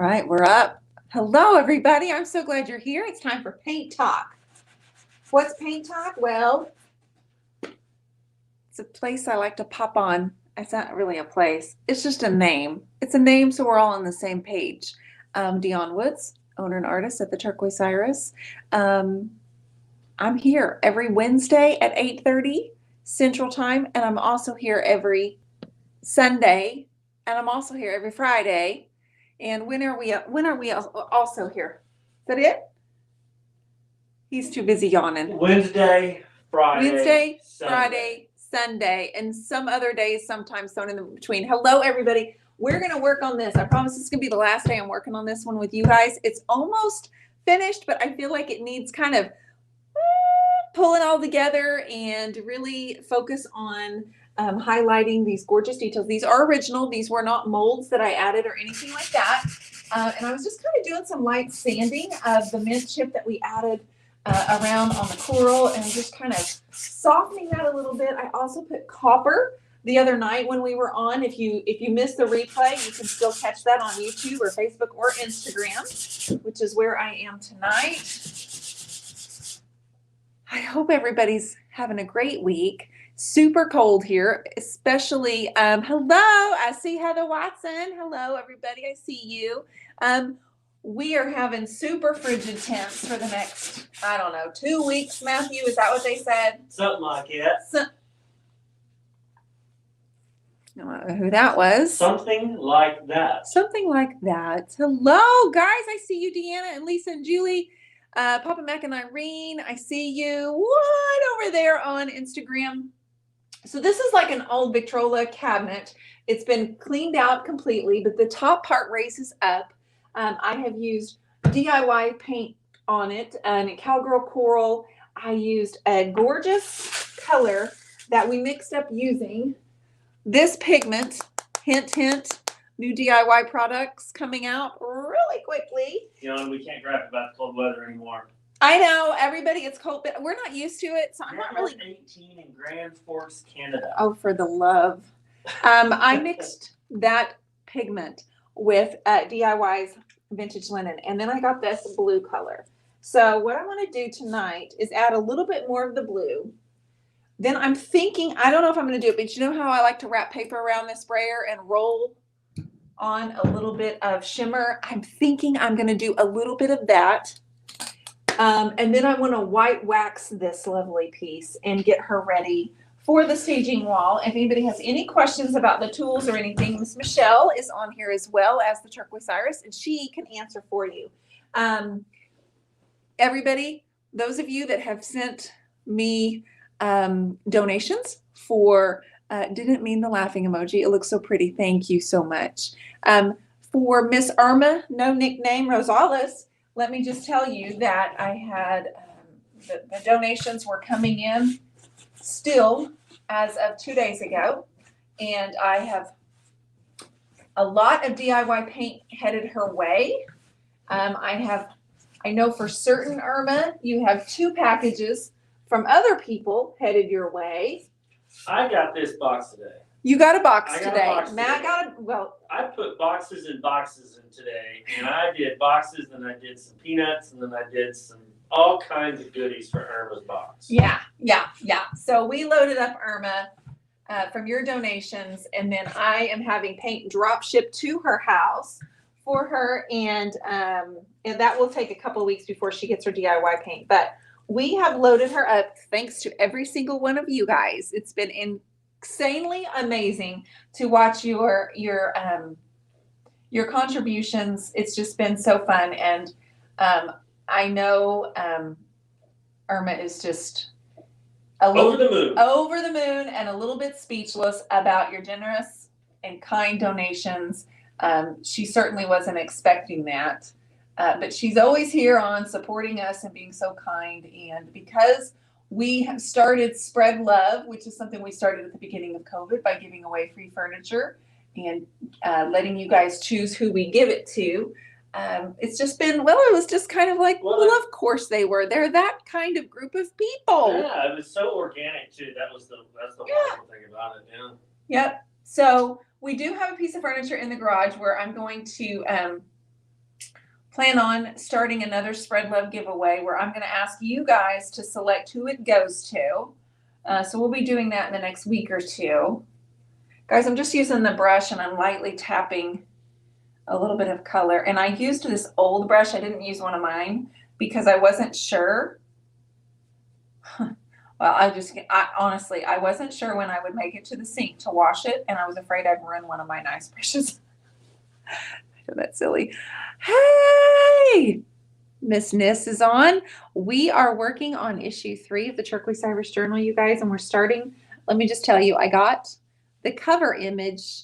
All right, we're up. Hello, everybody. I'm so glad you're here. It's time for Paint Talk. What's Paint Talk? Well, it's a place I like to pop on. It's not really a place. It's just a name. It's a name so we're all on the same page. Dionne Woods, owner and artist at the Turquoise Iris. I'm here every Wednesday at 8:30 Central Time, and I'm also here every Sunday, and I'm also here every Friday. And when are we also here? Is that it? He's too busy yawning. Wednesday, Friday, Sunday, and some other days sometimes thrown in between. Hello, everybody. We're going to work on this. I promise this is going to be the last day I'm working on this one with you guys. It's almost finished, but I feel like it needs kind of pulling all together and really focus on highlighting these gorgeous details. These are original. These were not molds that I added or anything like that. And I was just kind of doing some light sanding of the mint chip that we added around on the coral and just kind of softening that a little bit. I also put copper the other night when we were on. If you missed the replay, you can still catch that on YouTube or Facebook or Instagram, which is where I am tonight. I hope everybody's having a great week. Super cold here, especially, hello, I see Heather Watson. Hello, everybody, I see you. We are having super frigid temps for the next, I don't know, 2 weeks, Matthew, is that what they said? something like that. I don't know who that was. Something like that. Something like that. Hello, guys, I see you, Deanna and Lisa and Julie. Papa Mac and Irene, I see you. What over there on Instagram? So this is like an old Victrola cabinet. It's been cleaned out completely, but the top part raises up. I have used DIY paint on it, and a cowgirl coral. I used a gorgeous color that we mixed up using this pigment. Hint, hint. New DIY products coming out really quickly. You know, we can't grab about the cold weather anymore. I know, everybody, it's cold, but we're not used to it, so I'm not really. 18 in Grand Forks, Canada. Oh, for the love. I mixed that pigment with DIY's vintage linen, and then I got this blue color. So what I want to do tonight is add a little bit more of the blue. Then I'm thinking, I don't know if I'm going to do it, but you know how I like to wrap paper around this sprayer and roll on a little bit of shimmer? I'm thinking I'm going to do a little bit of that. And then I want to white wax this lovely piece and get her ready for the staging wall. If anybody has any questions about the tools or anything, Miss Michelle is on here as well as the Turquoise Iris, and she can answer for you. Everybody, those of you that have sent me donations for, didn't mean the laughing emoji. It looks so pretty. Thank you so much. For Miss Irma, no nickname, Rosales, let me just tell you that I had the donations were coming in still as of 2 days ago, and I have a lot of DIY paint headed her way. I know for certain, Irma, you have 2 packages from other people headed your way. I got this box today. You got a box today. Matt got a, well. I put boxes and boxes in today, and I did boxes, and I did some peanuts, and then I did all kinds of goodies for Irma's box. Yeah. So we loaded up Irma from your donations, and then I am having paint drop shipped to her house for her, and that will take a couple of weeks before she gets her DIY paint. But we have loaded her up thanks to every single one of you guys. It's been insanely amazing to watch your contributions. It's just been so fun, and I know Irma is just over the moon and a little bit speechless about your generous and kind donations. She certainly wasn't expecting that, but she's always here on supporting us and being so kind. And because we have started Spread Love, which is something we started at the beginning of COVID by giving away free furniture and letting you guys choose who we give it to. It's just been, well, it was just kind of like, well, of course they were. They're that kind of group of people. Yeah, it was so organic too. That's the wonderful thing about it. Yeah. Yep. So we do have a piece of furniture in the garage where I'm going to plan on starting another Spread Love giveaway where I'm going to ask you guys to select who it goes to. So we'll be doing that in the next week or two. Guys, I'm just using the brush and I'm lightly tapping a little bit of color. And I used this old brush. I didn't use one of mine because I wasn't sure. Well, honestly, I wasn't sure when I would make it to the sink to wash it. And I was afraid I'd ruin one of my nice brushes. That's silly. Hey, Miss Nis is on. We are working on issue 3 of the Turquoise Iris Journal, you guys, and we're starting. Let me just tell you, I got the cover image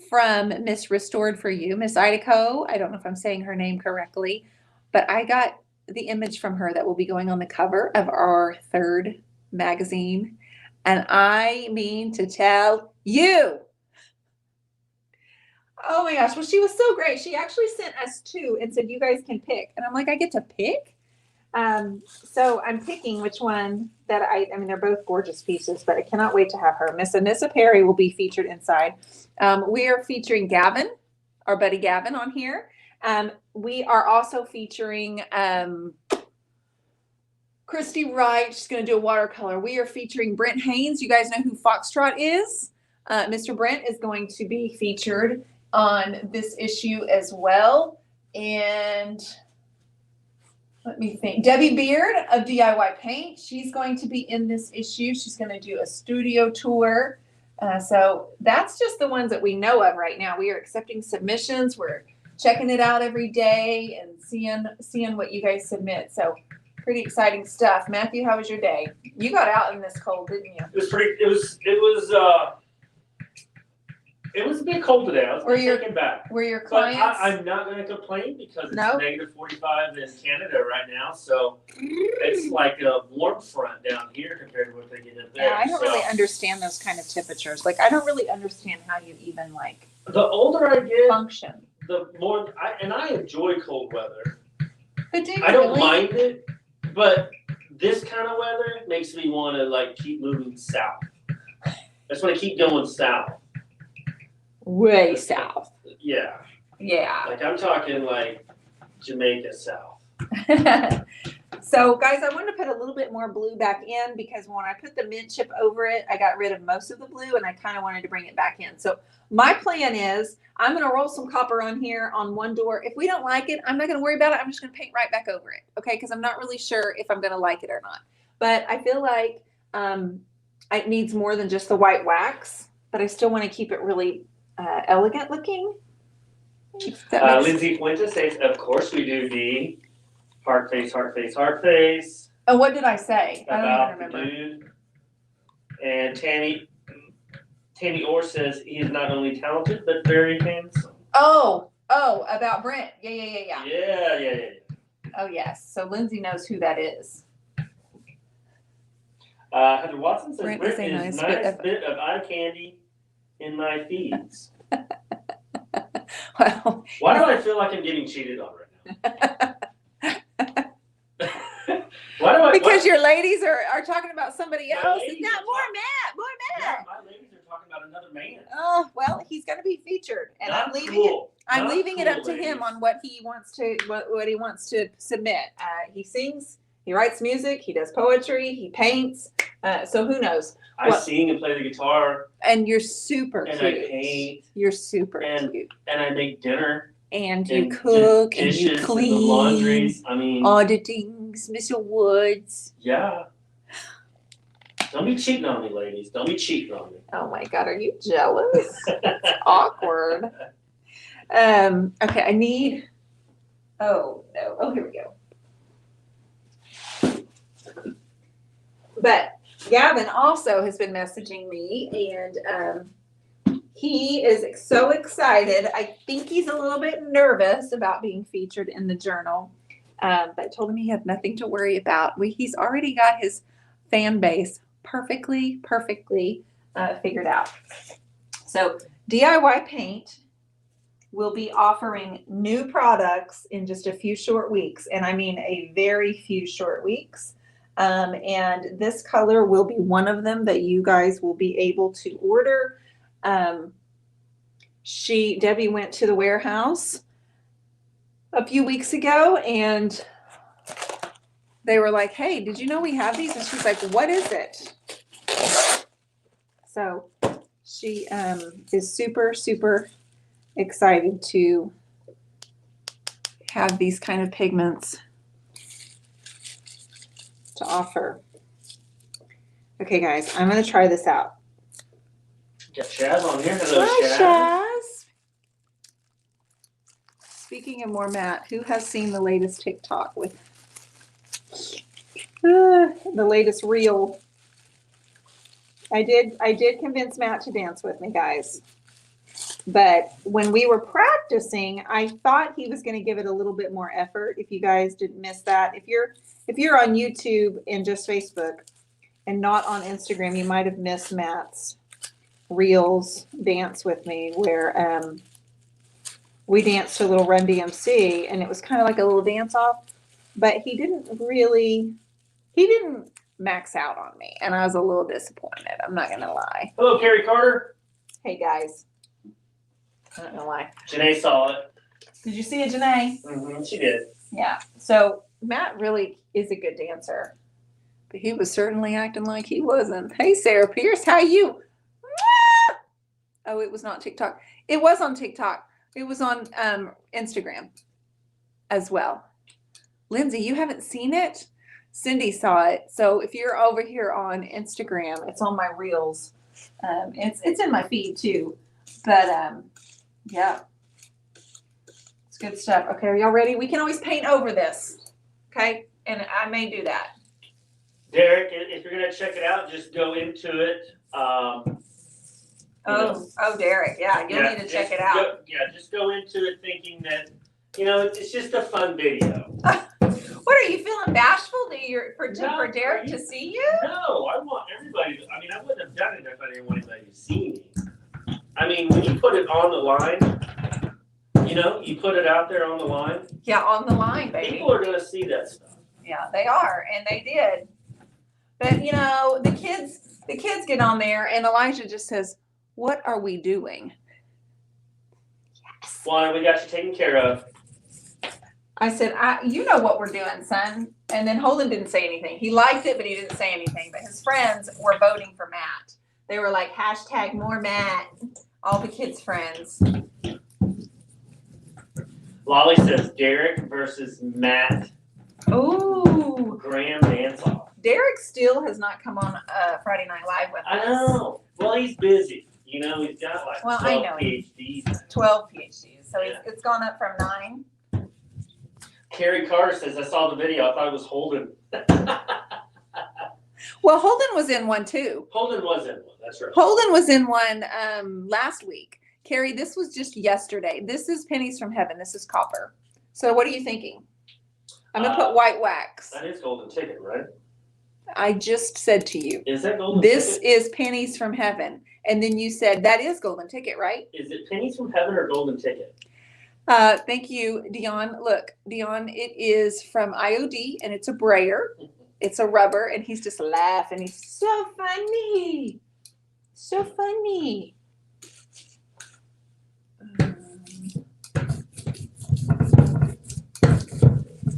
from Miss Restored for You, Miss Idaco. I don't know if I'm saying her name correctly, but I got the image from her that will be going on the cover of our 3rd magazine. And I mean to tell you, oh my gosh. Well, she was so great. She actually sent us 2 and said, you guys can pick. And I'm like, I get to pick? So I'm picking which one that I mean, they're both gorgeous pieces, but I cannot wait to have her. Miss Anissa Perry will be featured inside. We are featuring Gavin, our buddy Gavin, on here. We are also featuring Christy Wright. She's going to do a watercolor. We are featuring Brent Haynes. You guys know who Foxtrot is. Mr. Brent is going to be featured on this issue as well. And let me think. Debbie Beard of DIY Paint. She's going to be in this issue. She's going to do a studio tour. So that's just the ones that we know of right now. We are accepting submissions. We're checking it out every day and seeing what you guys submit. So pretty exciting stuff. Matthew, how was your day? You got out in this cold, didn't you? It was a bit cold today. I was taken back. Were your But clients? I'm not going to complain because it's negative 45 in Canada right now. So it's like a warm front down here compared to what they get up there. Yeah, I don't really understand those kind of temperatures. Like, I don't really understand how you even like the older I get, function. The more I enjoy cold weather. But do you I don't really? mind it, but this kind of weather makes me want to like keep moving south. I just want to keep going south. Way south. Yeah. Yeah. Like I'm talking like Jamaica south. So guys, I wanted to put a little bit more blue back in because when I put the mint chip over it, I got rid of most of the blue and I kind of wanted to bring it back in. So my plan is I'm going to roll some copper on here on one door. If we don't like it, I'm not going to worry about it. I'm just going to paint right back over it. Okay. Because I'm not really sure if I'm going to like it or not. But I feel like it needs more than just the white wax, but I still want to keep it really elegant looking. Lindsay Fuentes says, of course we do, D. Heart face, heart face, heart face. Oh, what did I say? I don't About even remember. the dude. And Tammy Orr says he is not only talented but very handsome. Oh, about Brent. Yeah. Yeah. Oh, yes. So Lindsay knows who that is. Heather Watson says Brent Brent is a is nice nice bit of eye candy in my feeds. Well, Why do I feel like I'm getting cheated on right now? because your ladies are talking about somebody else. ladies Not are more talking- Matt. Yeah, my ladies are talking about another man. Oh, well, he's going to be featured, and Not I'm leaving cool. it. I'm Not leaving it cool, up to him ladies. on what he wants to submit. He sings, he writes music, he does poetry, he paints. So who knows? I sing and play the guitar. And you're super And cute. I paint. You're super And- cute. And I make dinner. And And you cook and dishes you and clean. the laundries. I mean, all the things, Mr. Woods. yeah. Don't be cheating on me, ladies. Don't be cheating on me. Oh my God, are you jealous? It's awkward. Okay, I need. Oh no. Oh, here we go. But Gavin also has been messaging me, and he is so excited. I think he's a little bit nervous about being featured in the journal, but I told him he had nothing to worry about. He's already got his fan base perfectly figured out. So DIY Paint will be offering new products in just a few short weeks, and I mean a very few short weeks. And this color will be one of them that you guys will be able to order. Debbie went to the warehouse a few weeks ago, and they were like, hey, did you know we have these? And she's like, what is it? So she is super, super excited to have these kind of pigments to offer. Okay, guys, I'm going to try this out. Got Shaz on here. Hello, Hi, Shaz. Shaz. Speaking of more matte, who has seen the latest TikTok with the latest reel? I did convince Matt to dance with me, guys. But when we were practicing, I thought he was going to give it a little bit more effort. If you guys didn't miss that, if you're on YouTube and just Facebook and not on Instagram, you might have missed Matt's reels dance with me, where we danced to a little Run DMC, and it was kind of like a little dance off, but he didn't max out on me, and I was a little disappointed. I'm not gonna lie. Hello, Carrie Carter. Hey guys, I'm not gonna lie. Janae saw it. Did you see it, Janae? She did. Yeah. So Matt really is a good dancer, but he was certainly acting like he wasn't. Hey, Sarah Pierce, how you? Oh, it was not TikTok. It was on TikTok. It was on Instagram as well. Lindsay, you haven't seen it? Cindy saw it. So if you're over here on Instagram, it's on my reels. It's in my feed too. But yeah, it's good stuff. Okay, are y'all ready? We can always paint over this. Okay, and I may do that. Derek, if you're gonna check it out, just go into it. Oh, Derek, yeah, you'll need to check it out. Just go into it thinking that, it's just a fun video. What, are you feeling bashful for Derek to see you? No, I want everybody to, I wouldn't have done it if I didn't want anybody to see me. When you put it on the line, you put it out there on the line. Yeah, on the line, baby. People are gonna see that stuff. Yeah, they are, and they did. But the kids get on there, and Elijah just says, what are we doing? Yes. Well, we got you taken care of. I said, you know what we're doing, son. And then Holden didn't say anything. He liked it, but he didn't say anything. But his friends were voting for Matt. They were like, hashtag more Matt. All the kids' friends. Lolly says Derek versus Matt. Ooh. Graham dance-off. Derek still has not come on Friday Night Live with us. I know. Well, he's busy. He's got like 12 PhDs. 12 PhDs. So it's gone up from 9. Carrie Carter says, I saw the video. I thought it was Holden. Well, Holden was in one too. Holden was in one. That's right. Holden was in one last week. Carrie, this was just yesterday. This is Pennies from Heaven. This is copper. So what are you thinking? I'm going to put white wax. That is Golden Ticket, right? I just said to you. Is that Golden Ticket? This is Pennies from Heaven. And then you said, that is Golden Ticket, right? Is it Pennies from Heaven or Golden Ticket? Thank you, Dionne. Look, Dionne, it is from IOD, and it's a brayer. It's a rubber, and he's just laughing. He's so funny. So funny.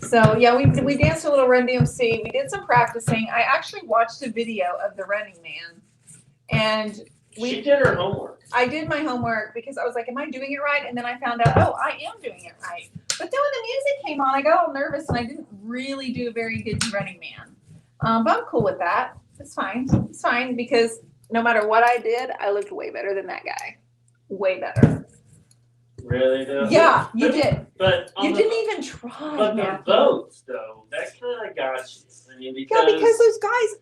So, yeah, we danced a little Run DMC. We did some practicing. I actually watched a video of the Running Man, and she did her homework. I did my homework because I was like, am I doing it right? And then I found out, oh, I am doing it right. But then when the music came on, I got all nervous, and I didn't really do a very good Running Man. But I'm cool with that. It's fine. It's fine because no matter what I did, I looked way better than that guy. Way better. Really, though? Yeah, you did. But you didn't even try. But the votes, though, that kind of got you. Because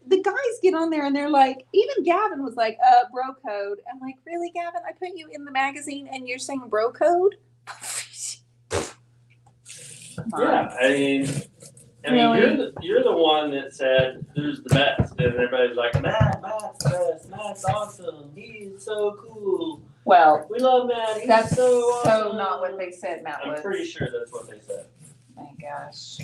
the guys get on there and they're like, even Gavin was like, bro code. I'm like, really, Gavin? I put you in the magazine and you're saying bro code? Yeah, really? you're the one that said who's the best, and everybody's like, Matt's the best. Matt's awesome. He's so cool. Well, we love Matt. He's that's so awesome. not what they said, Matt. I'm pretty sure that's what they said. My gosh.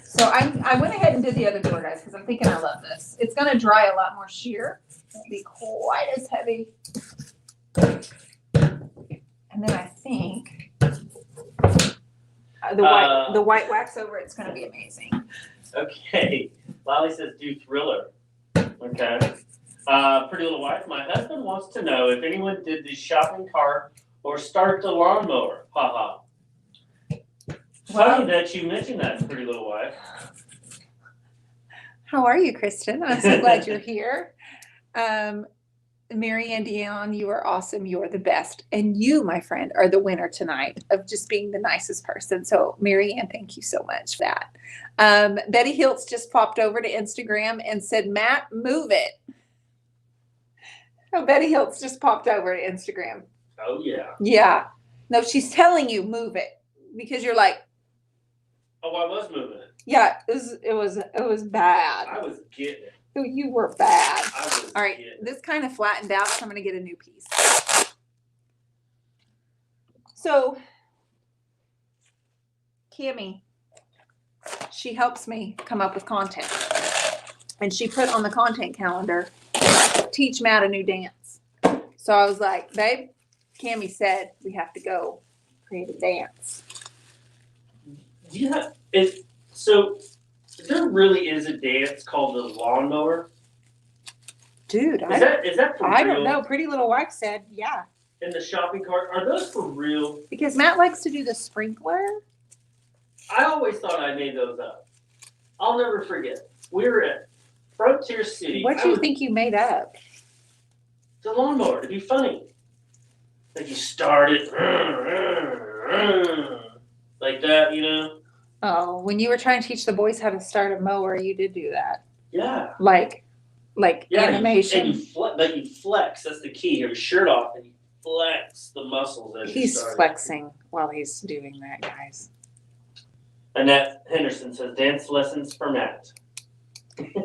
So I went ahead and did the other door, guys, because I'm thinking I love this. It's going to dry a lot more sheer. It won't be quite as heavy. And then I think the white wax over it's going to be amazing. Okay. Lolly says do Thriller. Okay. Pretty Little Wife. My husband wants to know if anyone did the shopping cart or start the lawnmower. Haha. Funny that you mentioned that, Pretty Little Wife. How are you, Kristen? I'm so glad you're here. Mary and Dionne, you are awesome. You are the best. And you, my friend, are the winner tonight of just being the nicest person. So, Mary Ann, thank you so much for that. Betty Hiltz just popped over to Instagram and said, Matt, move it. Oh, Betty Hiltz just popped over to Instagram. Oh, yeah. Yeah. No, she's telling you move it because you're like, oh, I was moving it. yeah, it was bad. I was getting it. You were bad. I was All right, getting it. this kind of flattened out, so I'm going to get a new piece. So, Cammie, she helps me come up with content. And she put on the content calendar, teach Matt a new dance. So I was like, babe, Cammie said we have to go create a dance. Yeah. So there really is a dance called the lawnmower. Dude, Is that for real? I don't know. Pretty Little Wife said, yeah. In the shopping cart, are those for real? Because Matt likes to do the sprinkler. I always thought I made those up. I'll never forget. We were at Frontier City. What do you think you made up? The lawnmower, to be funny. Like you start it like that, you know? Oh, when you were trying to teach the boys how to start a mower, you did do that. Yeah. Like Yeah, animation. And you flex. That's the key. Your shirt off and you flex the muscles as you He's start. flexing while he's doing that, guys. Annette Henderson says dance lessons for Matt.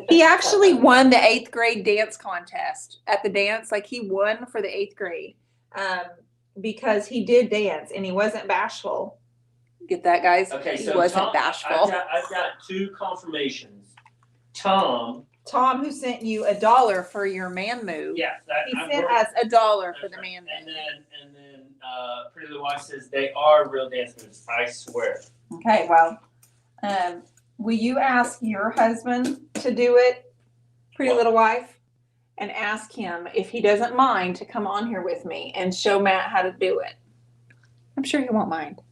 He actually won the 8th grade dance contest at the dance. Like he won for the 8th grade because he did dance and he wasn't bashful. Get that, guys? Okay, he so wasn't bashful. I've got 2 confirmations. Tom, who sent you $1 for your man move. yeah, He sent us $1 for the man move. And then Pretty Little Wife says they are real dance moves. I swear. Okay, well, will you ask your husband to do it, Pretty Little Wife, and ask him if he doesn't mind to come on here with me and show Matt how to do it? I'm sure he won't mind.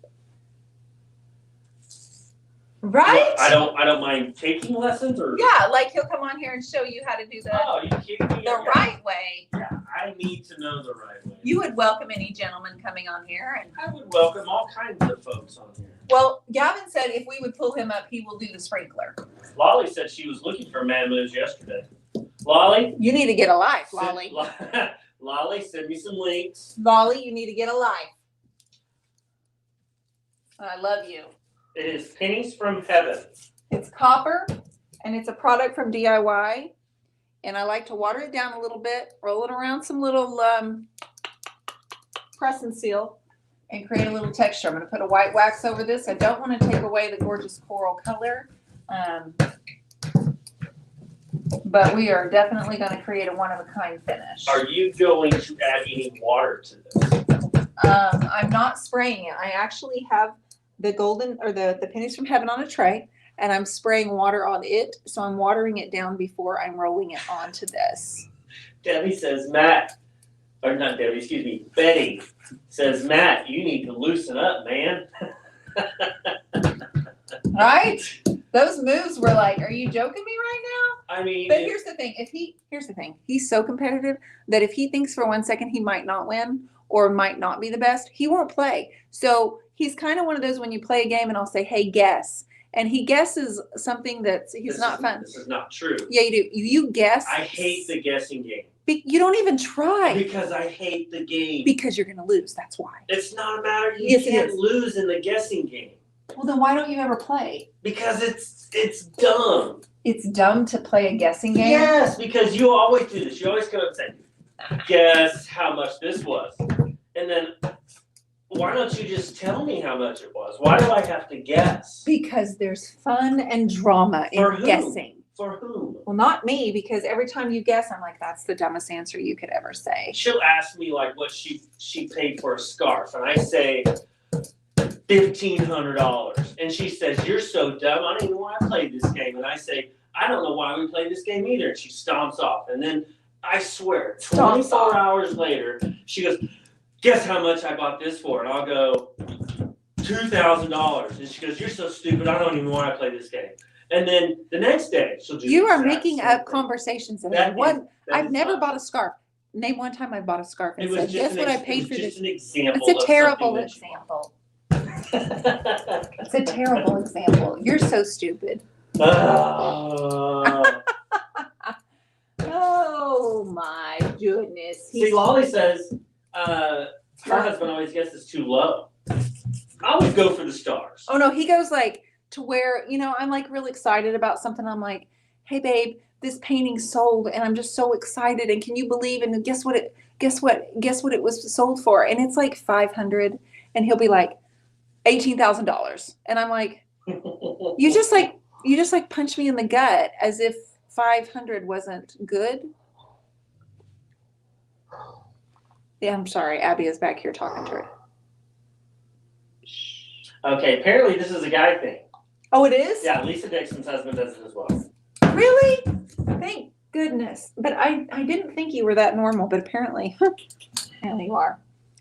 Right? I don't mind taking lessons or. Yeah, like he'll come on here and show you how to do Oh, you kidding me? the right way. Yeah, I need to know the right way. You would welcome any gentleman coming on here. And I would welcome all kinds of folks on here. well, Gavin said if we would pull him up, he will do the sprinkler. Lolly said she was looking for man moves yesterday. Lolly? You need to get a life, Lolly. Lolly, send me some links. Lolly, you need to get a life. I love you. It is Pennies from Heaven. It's copper, and it's a product from DIY. And I like to water it down a little bit, roll it around some little press and seal, and create a little texture. I'm going to put a white wax over this. I don't want to take away the gorgeous coral color, but we are definitely going to create a one-of-a-kind finish. Are you going to add any water to this? I'm not spraying it. I actually have the golden or the Pennies from Heaven on a tray, and I'm spraying water on it. So I'm watering it down before I'm rolling it onto this. Debbie says, Betty says, Matt, you need to loosen up, man. Right? Those moves were like, are you joking me right now? I mean, But here's the thing. He's so competitive that if he thinks for 1 second he might not win or might not be the best, he won't play. So he's kind of one of those when you play a game and I'll say, hey, guess. And he guesses something that's not fun. This is not true. Yeah, you do. You guess. I hate the guessing game. You don't even try. Because I hate the game. Because you're going to lose. That's why. It's not a matter. Yes, it can't is. lose in the guessing game. Well, then why don't you ever play? Because it's dumb. It's dumb to play a guessing game? Yes, because you always do this. You always come up and say, guess how much this was. And then, why don't you just tell me how much it was? Why do I have to guess? Because there's fun and drama in For who? guessing. For whom? Well, not me, because every time you guess, I'm like, that's the dumbest answer you could ever say. She'll ask me like what she paid for a scarf, and I say $1,500. And she says, you're so dumb. I don't even know why I played this game. And I say, I don't know why we played this game either. And she stomps off. And then I swear, 24 hours later, she goes, guess how much I bought this for? And I'll go, $2,000. And she goes, you're so stupid. I don't even know why I played this game. And then the next day, she'll do You are making up conversations. I've never not- bought a scarf. Name one time I bought a scarf and It was said, just guess what I paid for just this? an example. It's a terrible of something example. that It's a terrible example. You're so stupid. Oh my goodness. See, Lolly says her husband always guesses too low. I would go for the stars. Oh no, he goes like to where, I'm like real excited about something. I'm like, hey babe, this painting sold and I'm just so excited. And can you believe, and guess what it was sold for? And it's like 500. And he'll be like $18,000. And I'm like, you just like punch me in the gut as if 500 wasn't good. Yeah, I'm sorry. Abby is back here talking to her. Okay, apparently this is a guy thing. Oh, it is? Yeah, Lisa Dixon's husband does it as well. Really? Thank goodness. But I didn't think you were that normal, but apparently you are.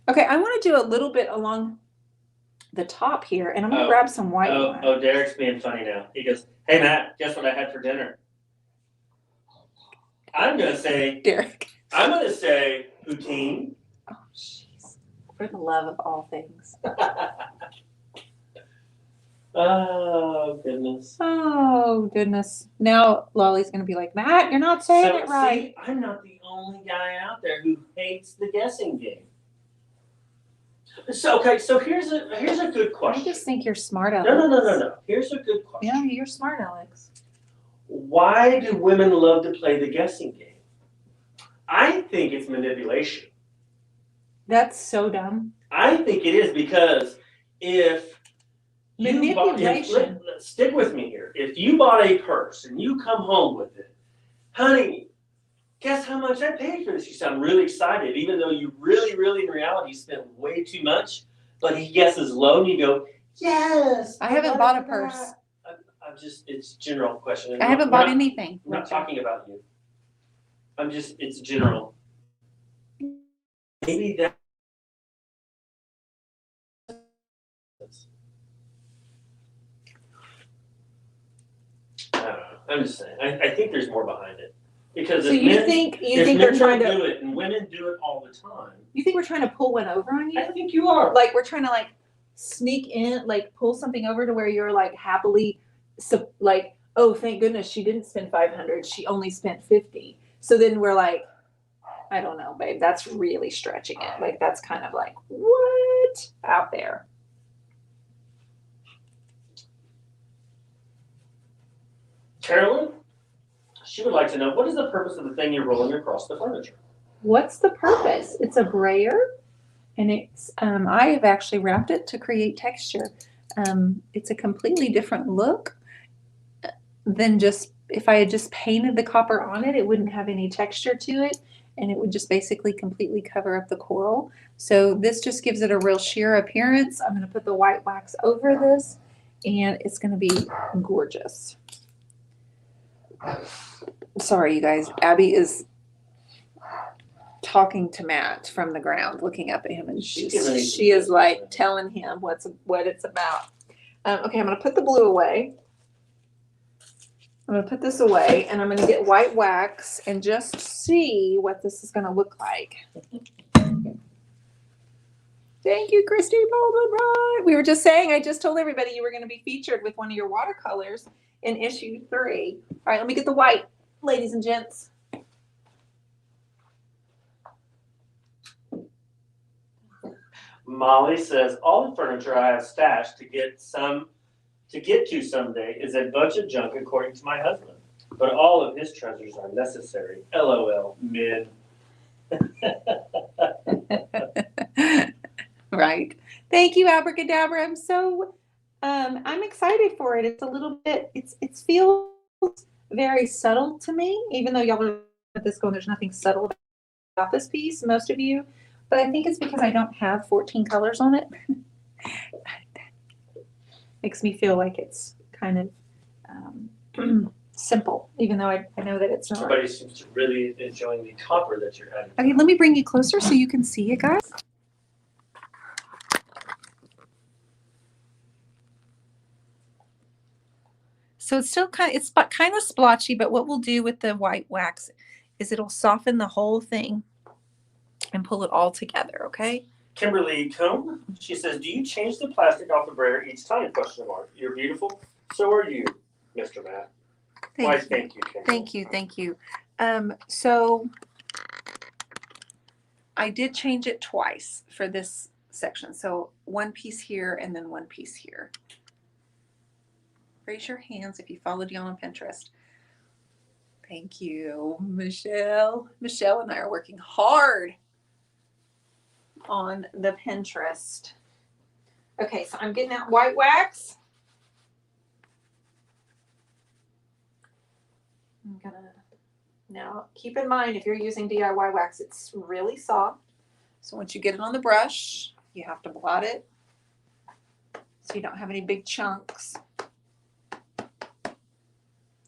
Okay, I want to do a little bit along the top here, and I'm going to grab some white wine. Oh, Derek's being funny now. He goes, hey, Matt, guess what I had for dinner? I'm going to say Derek. poutine. Oh, jeez. For the love of all things. Oh, goodness. Oh, goodness. Now Lolly's going to be like, Matt, you're not saying it right. See, I'm not the only guy out there who hates the guessing game. So here's a good question. I just think you're smart, Alex. No. Here's a good question. Yeah, you're smart, Alex. Why do women love to play the guessing game? I think it's manipulation. That's so dumb. I think it is because if Manipulation. stick with me here. If you bought a purse and you come home with it, honey, guess how much I paid for this? You sound really excited, even though you really in reality spent way too much. But he guesses low, and you go, yes. I haven't bought a purse. It's a general question. I haven't bought anything. I'm not talking about you. It's general. Maybe that. I don't know. I'm just saying. I think there's more behind it. Because So you think we're trying to do it and women do it all the time. You think we're trying to pull one over on you? I think you are. Like we're trying to like sneak in, like pull something over to where you're like happily, so like, oh, thank goodness she didn't spend 500. She only spent 50. So then we're like, I don't know, babe. That's really stretching it. Like that's kind of like what out there. Carolyn, she would like to know, what is the purpose of the thing you're rolling across the furniture? What's the purpose? It's a brayer, and it's I have actually wrapped it to create texture. It's a completely different look than just if I had just painted the copper on it. It wouldn't have any texture to it, and it would just basically completely cover up the coral. So this just gives it a real sheer appearance. I'm going to put the white wax over this, and it's going to be gorgeous. Sorry, you guys. Abby is talking to Matt from the ground, looking up at him, and she is like telling him what it's about. Okay, I'm going to put the blue away. I'm going to put this away, and I'm going to get white wax and just see what this is going to look like. Thank you, Christy Baldwin. We were just saying, I just told everybody you were going to be featured with one of your watercolors in issue 3. All right, let me get the white, ladies and gents. Molly says, all the furniture I have stashed to get to someday is a bunch of junk according to my husband. But all of his treasures are necessary. LOL, mid. Right. Thank you, Abracadabra. I'm so I'm excited for it. It's a little bit, it feels very subtle to me, even though y'all are at this going, there's nothing subtle about this piece, most of you. But I think it's because I don't have 14 colors on it. Makes me feel like it's kind of simple, even though I know that it's not. Everybody seems to really enjoying the copper that you're adding. Okay, let me bring you closer so you can see it, guys. So it's still kind of splotchy, but what we'll do with the white wax is it'll soften the whole thing and pull it all together, okay? Kimberly Combe, she says, do you change the plastic off the brayer each time? Question mark. You're beautiful. So are you, Mr. Matt. Why, thank you, Kimberly. Thank you. So I did change it twice for this section. So one piece here and then one piece here. Raise your hands if you follow Dionne on Pinterest. Thank you, Michelle. Michelle and I are working hard on the Pinterest. Okay, so I'm getting out white wax. I'm gonna, now keep in mind if you're using DIY wax, it's really soft. So once you get it on the brush, you have to blot it so you don't have any big chunks.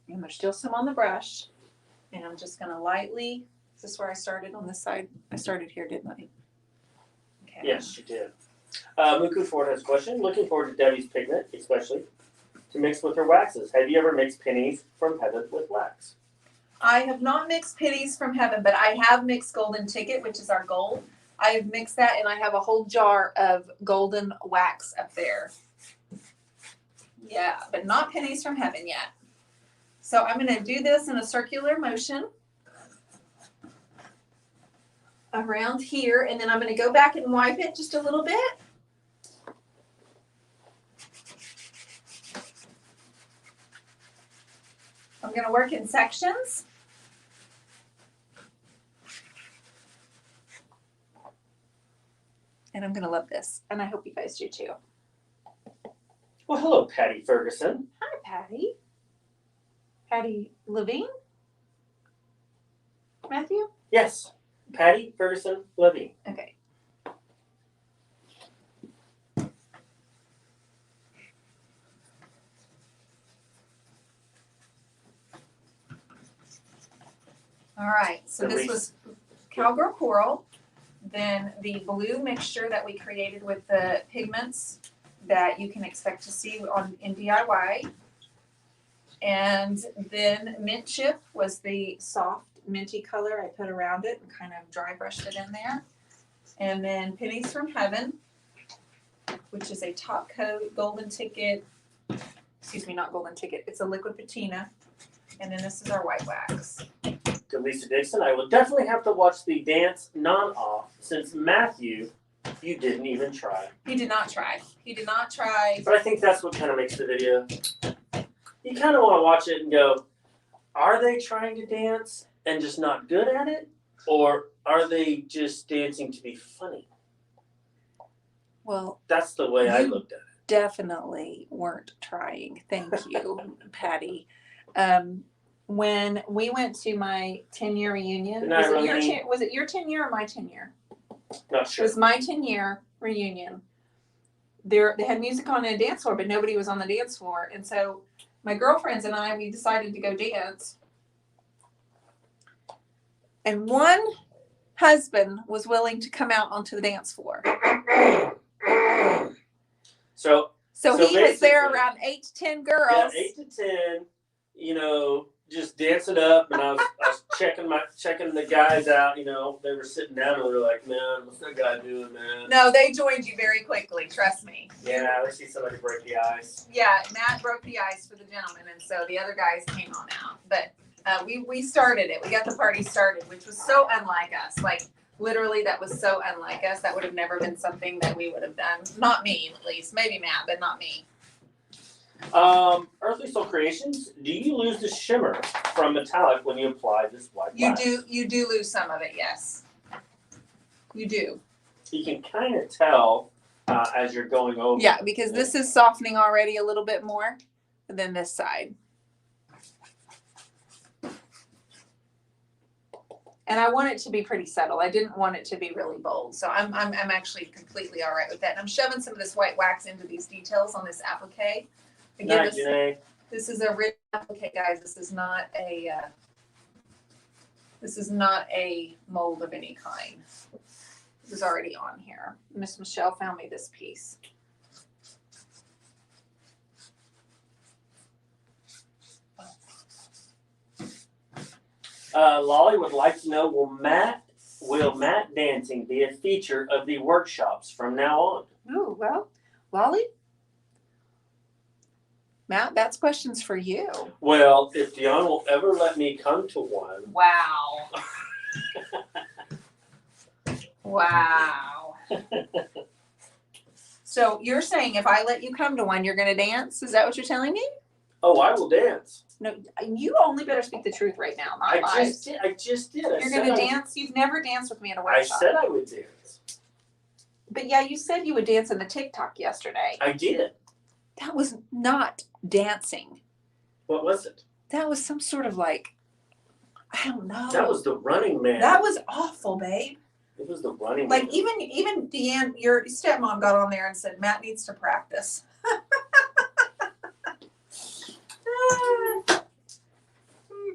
And there's still some on the brush. And I'm just gonna lightly, is this where I started on this side? I started here, didn't I? Okay. Yes, you did. Muku Ford has a question. Looking forward to Debbie's pigment, especially to mix with her waxes. Have you ever mixed pennies from heaven with wax? I have not mixed pennies from heaven, but I have mixed golden ticket, which is our gold. I have mixed that, and I have a whole jar of golden wax up there. Yeah, but not pennies from heaven yet. So I'm going to do this in a circular motion around here, and then I'm going to go back and wipe it just a little bit. I'm going to work in sections. And I'm going to love this, and I hope you guys do too. Well, hello, Patty Ferguson. Hi, Patty. Patty Levine? Matthew? Yes, Patty Ferguson Levine. Okay. All right, so this was Cowgirl Coral, then the blue mixture that we created with the pigments that you can expect to see in DIY. And then mint chip was the soft minty color I put around it and kind of dry brushed it in there. And then pennies from heaven, which is a top coat golden ticket. Excuse me, not golden ticket. It's a liquid patina. And then this is our white wax. To Lisa Dixon, I will definitely have to watch the dance non-off since Matthew, you didn't even try. He did not try. He did not try. But I think that's what kind of makes the video. You kind of want to watch it and go, are they trying to dance and just not good at it? Or are they just dancing to be funny? Well, that's the way I looked at it. Definitely weren't trying. Thank you, Patty. When we went to my 10-year reunion, was it your 10-year or my 10-year? Not sure. It was my 10-year reunion. They had music on a dance floor, but nobody was on the dance floor. And so my girlfriends and I, we decided to go dance. And one husband was willing to come out onto the dance floor. So he was there around 8 to 10 girls. Yeah, 8 to 10, just dancing up, and I was checking the guys out, they were sitting down and we were like, man, what's that guy doing, man? No, they joined you very quickly, trust me. Yeah, let's see somebody break the ice. Yeah, Matt broke the ice for the gentleman, and so the other guys came on out. But we started it. We got the party started, which was so unlike us. Like, literally, that was so unlike us. That would have never been something that we would have done. Not me, at least. Maybe Matt, but not me. Earthly Soul Creations, do you lose the shimmer from metallic when you apply this white wax? You do lose some of it, yes. You do. You can kind of tell as you're going over. Yeah, because this is softening already a little bit more than this side. And I want it to be pretty subtle. I didn't want it to be really bold. So I'm actually completely all right with that. And I'm shoving some of this white wax into these details on this applique. Again, this is a real applique, guys. This is not a mold of any kind. This is already on here. Miss Michelle found me this piece. Lolly would like to know, will mat dancing be a feature of the workshops from now on? Oh, well, Lolly, Matt, that's questions for you. Well, if Dionne will ever let me come to one. Wow. Wow. So you're saying if I let you come to one, you're going to dance? Is that what you're telling me? Oh, I will dance. No, you only better speak the truth right now, not lies. I just did. You're going to dance? You've never danced with me at a I workshop. said I would dance. But yeah, you said you would dance in the TikTok yesterday. I did. That was not dancing. What was it? That was some sort of like, I don't know. That was the Running Man. That was awful, babe. It was the Running Man. Like even Deanne, your stepmom got on there and said, Matt needs to practice.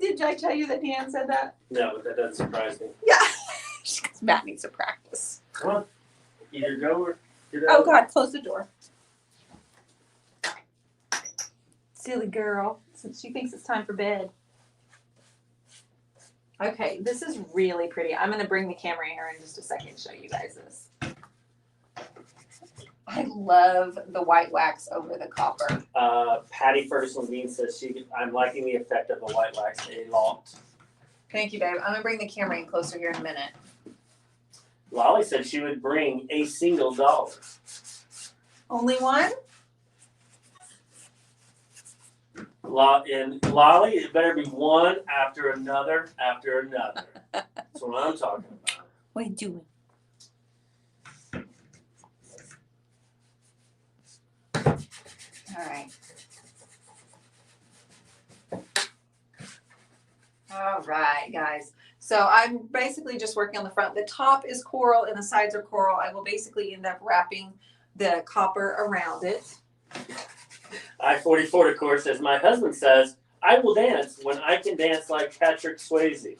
Did I tell you that Deanne said that? No, but that doesn't surprise me. Yeah. Matt needs to practice. Come on. Either go or get out. Oh God, close the door. Silly girl. Since she thinks it's time for bed. Okay, this is really pretty. I'm gonna bring the camera here in just a second and show you guys this. I love the white wax over the copper. Patty Ferguson Dean says I'm liking the effect of the white wax a lot. Thank you, babe. I'm gonna bring the camera in closer here in a minute. Lolly said she would bring a single dollar. Only one? Lolly, it better be one after another after another. That's what I'm talking about. What are you doing? All right. All right, guys. So I'm basically just working on the front. The top is coral and the sides are coral. I will basically end up wrapping the copper around it. I-44 of course says, my husband says, I will dance when I can dance like Patrick Swayze.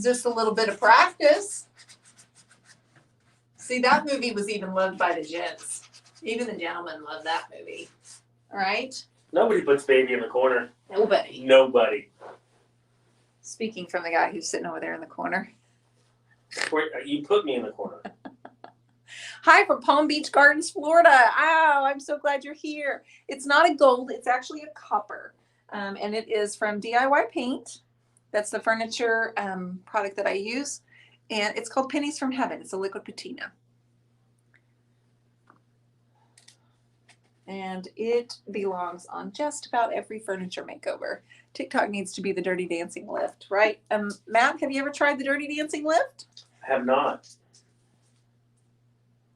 Just a little bit of practice. See, that movie was even loved by the gents. Even the gentlemen loved that movie. All right? Nobody puts baby in the corner. Nobody. Nobody. Speaking from the guy who's sitting over there in the corner. You put me in the corner. Hi from Palm Beach Gardens, Florida. Oh, I'm so glad you're here. It's not a gold, it's actually a copper. And it is from DIY Paint. That's the furniture product that I use. And it's called Pennies from Heaven. It's a liquid patina. And it belongs on just about every furniture makeover. TikTok needs to be the Dirty Dancing lift, right? Matt, have you ever tried the Dirty Dancing lift? I have not.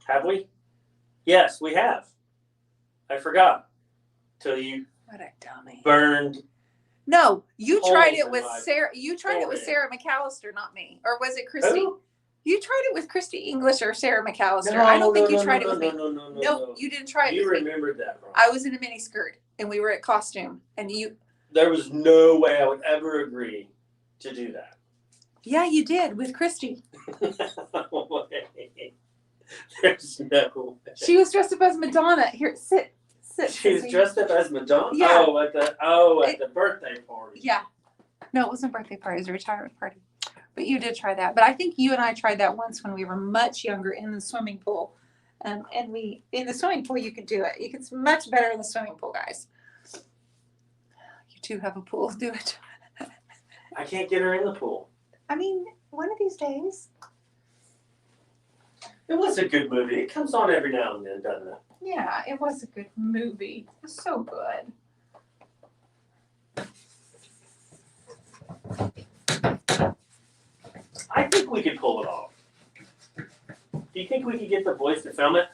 Have we? Yes, we have. I forgot. Till you What a dummy. burned. No, you tried it in with my Sarah. You tried it with forehead. Sarah McAllister, not me. Or was it Christy? Who? You tried it with Christy English or Sarah McAllister. I don't think you tried it with me. No, you didn't try it You with me. remembered that wrong. I was in a mini skirt and we were at costume and you. There was no way I would ever agree to do that. Yeah, you did with Christy. No way. There's no way. She was dressed up as Madonna. Here, sit. She was dressed up as Madonna? Yeah. At the birthday party. Yeah. No, it wasn't a birthday party. It was a retirement party. But you did try that. But I think you and I tried that once when we were much younger in the swimming pool. And in the swimming pool, you could do it. It's much better in the swimming pool, guys. You two have a pool. Do it. I can't get her in the pool. I mean, one of these days. It was a good movie. It comes on every now and then, doesn't it? Yeah, it was a good movie. It was so good. I think we could pull it off. Do you think we could get the voice to film it?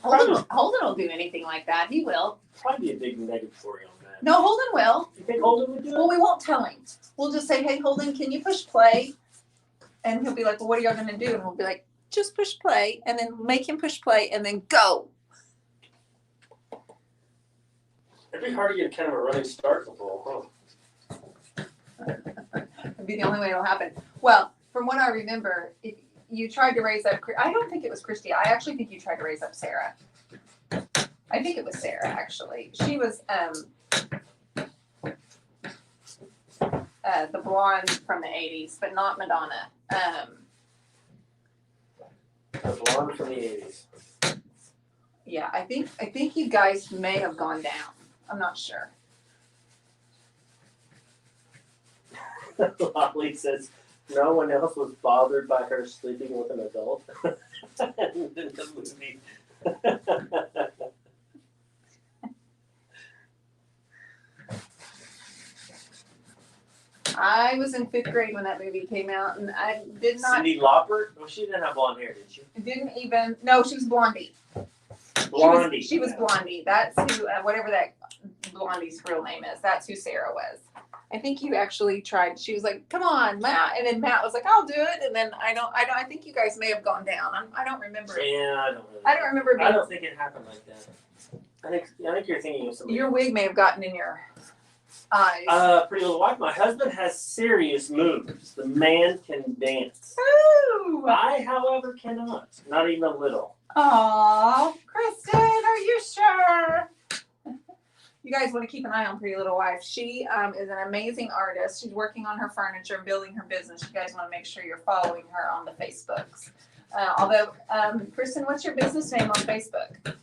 Holden will do anything like that. He will. Probably be a big negatory on that. No, Holden will. You think Holden would do Well, it? we won't tell him. We'll just say, hey, Holden, can you push play? And he'll be like, well, what are y'all going to do? And we'll be like, just push play. And then make him push play and then go. It'd be hard to get kind of a running start with the ball, It'd be the only way it'll happen. Well, from what I remember, if you tried to raise up, I don't think it was Christy. I actually think you tried to raise up Sarah. I think it was Sarah, actually. She was the blonde from the 80s, but not Madonna. The blonde from the 80s. Yeah, I think you guys may have gone down. I'm not sure. Lolly says no one else was bothered by her sleeping with an adult in the movie. I was in 5th grade when that movie came out, and I did not. Cindy Lauper? Well, she didn't have blonde hair, did she? Didn't even. No, she was Blondie. Blondie. She was Blondie. That's who, whatever that Blondie's real name is. That's who Sarah was. I think you actually tried. She was like, "Come on, Matt," and then Matt was like, "I'll do it." And then I think you guys may have gone down. I don't remember. Yeah, I don't really. I don't remember. I don't think it happened like that. I think you're thinking of somebody. Your wig may have gotten in your eyes. Pretty Little Wife. My husband has serious moves. The man can dance. Ooh. I, however, cannot. Not even a little. Aw, Kristen, are you sure? You guys want to keep an eye on Pretty Little Wife. She is an amazing artist. She's working on her furniture and building her business. You guys want to make sure you're following her on the Facebooks. Although, Kristen, what's your business name on Facebook?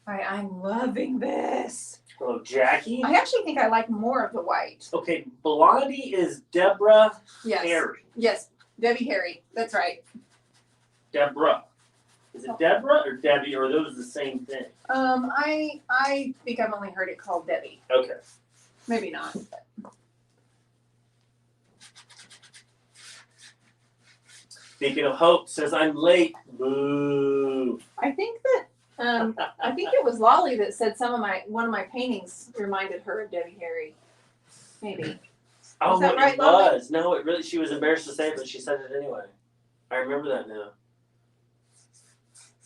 All right, I'm loving this. Hello, Jackie. I actually think I like more of the white. Okay, Blondie is Deborah Yes. Harry. Yes, Debbie Harry. That's right. Deborah. Is it Deborah or Debbie, or are those the same thing? I think I've only heard it called Debbie. Okay. Maybe not. But. Beacon of Hope says, I'm late. Boo. I think that I think it was Lolly that said one of my paintings reminded her of Debbie Harry. Maybe. Oh, that right, it Lolly? was. No, it really, she was embarrassed to say it, but she said it anyway. I remember that now.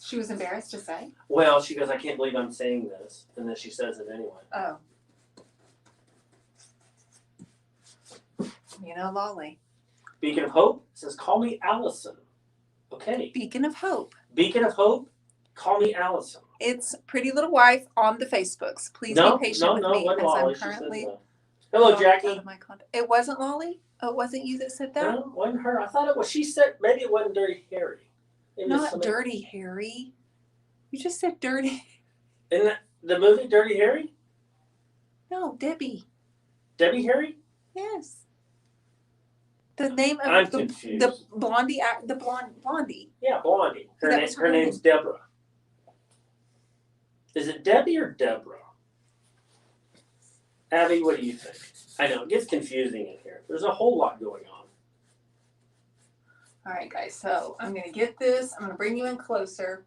She was embarrassed to say? Well, she goes, I can't believe I'm saying this. And then she says it anyway. Oh. You know, Lolly. Beacon of Hope says, call me Allison. Okay. Beacon of Hope. Beacon of Hope, call me Allison. It's Pretty Little Wife on the Facebooks. Please be patient with me wasn't as Lolly. I'm She said currently. that. Hello, out Jackie. of my contact. It wasn't Lolly? Oh, it wasn't you that said that? No, it wasn't her. I thought it was. She said maybe it wasn't Dirty Harry. Maybe Not somebody- Dirty Harry. You just said Dirty. Isn't that the movie Dirty Harry? No, Debbie. Debbie Harry? Yes. The name of I'm confused. the Blondie, Blondie. Yeah, Blondie. Her, That was her her name's Deborah. Is it Debbie or Deborah? Abby, what do you think? I know, it gets confusing in here. There's a whole lot going on. All right, guys. So I'm gonna get this. I'm gonna bring you in closer.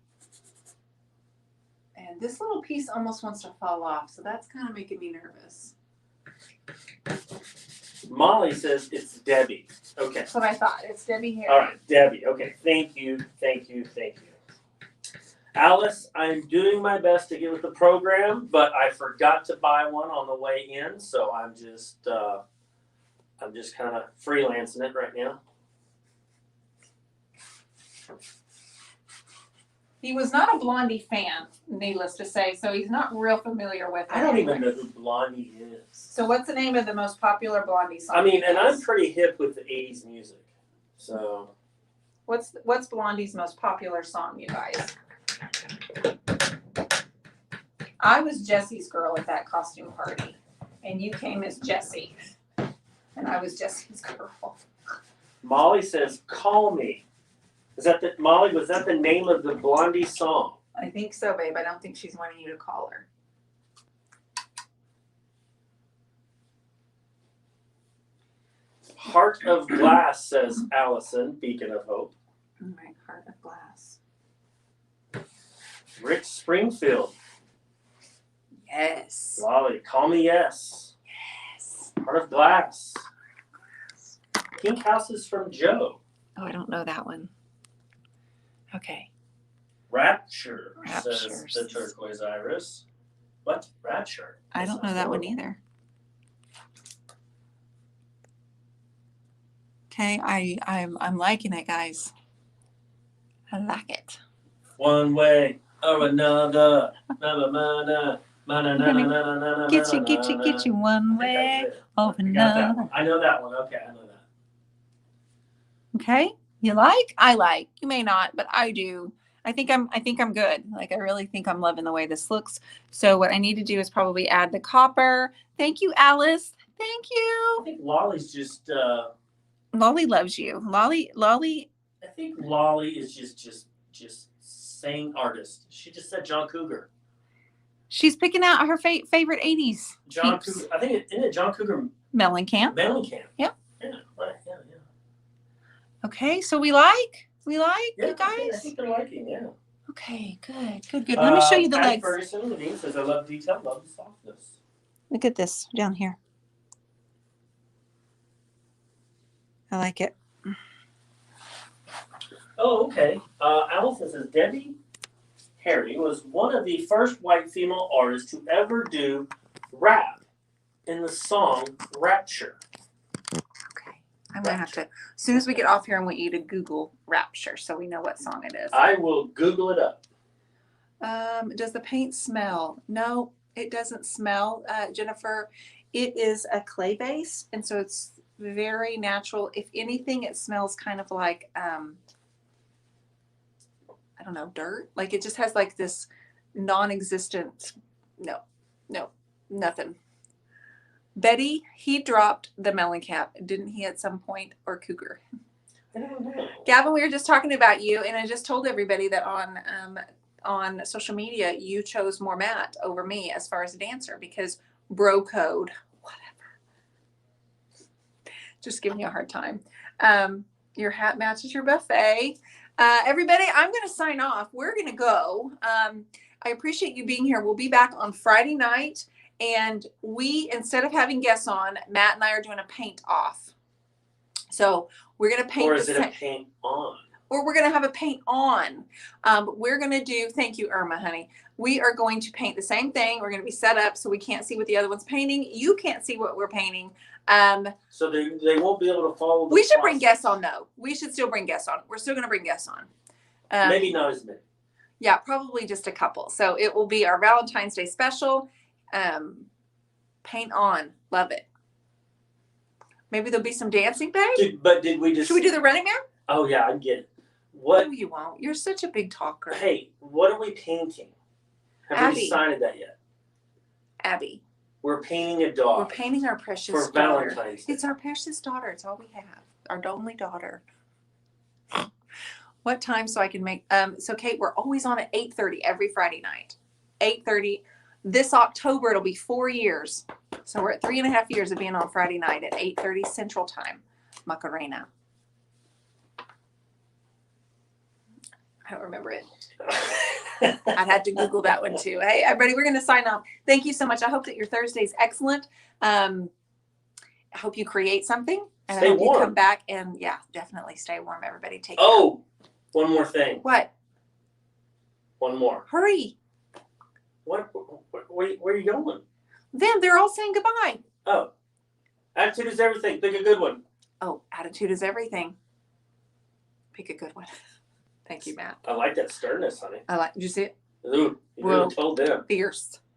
And this little piece almost wants to fall off, so that's kind of making me nervous. Molly says it's Debbie. Okay. That's what I thought. It's Debbie Harry. All right, Debbie. Okay, thank you. Alice, I'm doing my best to get with the program, but I forgot to buy one on the way in, so I'm just kind of freelancing it right now. He was not a Blondie fan, needless to say, so he's not real familiar with it. I don't even know who Blondie is. So what's the name of the most popular Blondie song? I mean, and I'm pretty hip with the 80s music, so. What's Blondie's most popular song, you guys? I was Jessie's girl at that costume party, and you came as Jessie, and I was Jessie's girl. Molly says, call me. Was that the name of the Blondie song? I think so, babe. I don't think she's wanting you to call her. Heart of Glass, says Allison, Beacon of Hope. All right, Heart of Glass. Rick Springfield. Yes. Lolly, Call Me Yes. Yes. Heart of Glass. Pink Houses from Joe. Oh, I don't know that one. Okay. Rapture, Rapture. says the Turquoise Iris. What? Rapture? I don't know that one either. Okay, I'm liking it, guys. I like it. One way or another. Get you one way or another. I know that one. Okay, I know that. Okay, you like? I like. You may not, but I do. I think I'm good. Like I really think I'm loving the way this looks. So what I need to do is probably add the copper. Thank you, Alice. Thank I you. think Lolly's just. Lolly loves you. Lolly. I think Lolly is just saying artist. She just said John Cougar. She's picking out her favorite 80s. John peeps. Cougar. I think isn't it John Cougar Mellencamp. Mellencamp? Yep. Yeah. Right. Yeah. Okay, so we like Yeah, you guys. I think they're liking. Yeah. Okay, good. Let me show you the Patty legs. Ferguson Levine says, I love detail, love the softness. Look at this down here. I like it. Oh, okay. Allison says, Debbie Harry was one of the first white female artists to ever do rap in the song Rapture. Okay. I'm going to have to, as soon as we get off here, I want you to Google Rapture so we know what song it is. I will Google it up. Does the paint smell? No, it doesn't smell, Jennifer. It is a clay base, and so it's very natural. If anything, it smells kind of like, I don't know, dirt. Like it just has like this non-existent, no, nothing. Betty, he dropped the Mellencamp, didn't he, at some point, or Cougar? I don't know. Gavin, we were just talking about you, and I just told everybody that on social media, you chose more Matt over me as far as a dancer because bro code, whatever. Just giving you a hard time. Your hat matches your buffet. Everybody, I'm going to sign off. We're going to go. I appreciate you being here. We'll be back on Friday night. And we, instead of having guests on, Matt and I are doing a paint off. So we're going to paint. Or is it a paint on? Or we're going to have a paint on. We're going to do, thank you, Irma, honey. We are going to paint the same thing. We're going to be set up so we can't see what the other one's painting. You can't see what we're painting. So they won't be able to follow the We should process. bring guests on, though. We should still bring guests on. We're still going to bring guests on. Maybe not as many. Yeah, probably just a couple. So it will be our Valentine's Day special. Paint on. Love it. Maybe there'll be some dancing, babe? Did we just... Should we do the Running Man? Oh, yeah, I get it. What? No, you won't. You're such a big talker. Hey, what are we painting? Have we Abby. decided that yet? Abby. We're painting a dog. We're painting our precious for daughter. Valentine's Day. It's our precious daughter. It's all we have. Our only daughter. What time so I can make so Kate, we're always on at 8:30 every Friday night. 8:30. This October it'll be 4 years. So we're at 3.5 years of being on Friday night at 8:30 Central Time. Macarena. I don't remember it. I'd have to Google that one too. Hey, everybody, we're going to sign off. Thank you so much. I hope that your Thursday is excellent. I hope you create something. And Stay I hope warm. you come back and, yeah, definitely stay warm, everybody. Take care. Oh, one more thing. What? One more. Hurry. Where are you going? Then they're all saying goodbye. Oh. Attitude is everything. Pick a good one. Oh, attitude is everything. Pick a good one. Thank you, Matt. I like that sternness, honey. Did you see it? Ooh, you Well, really told them. Fierce.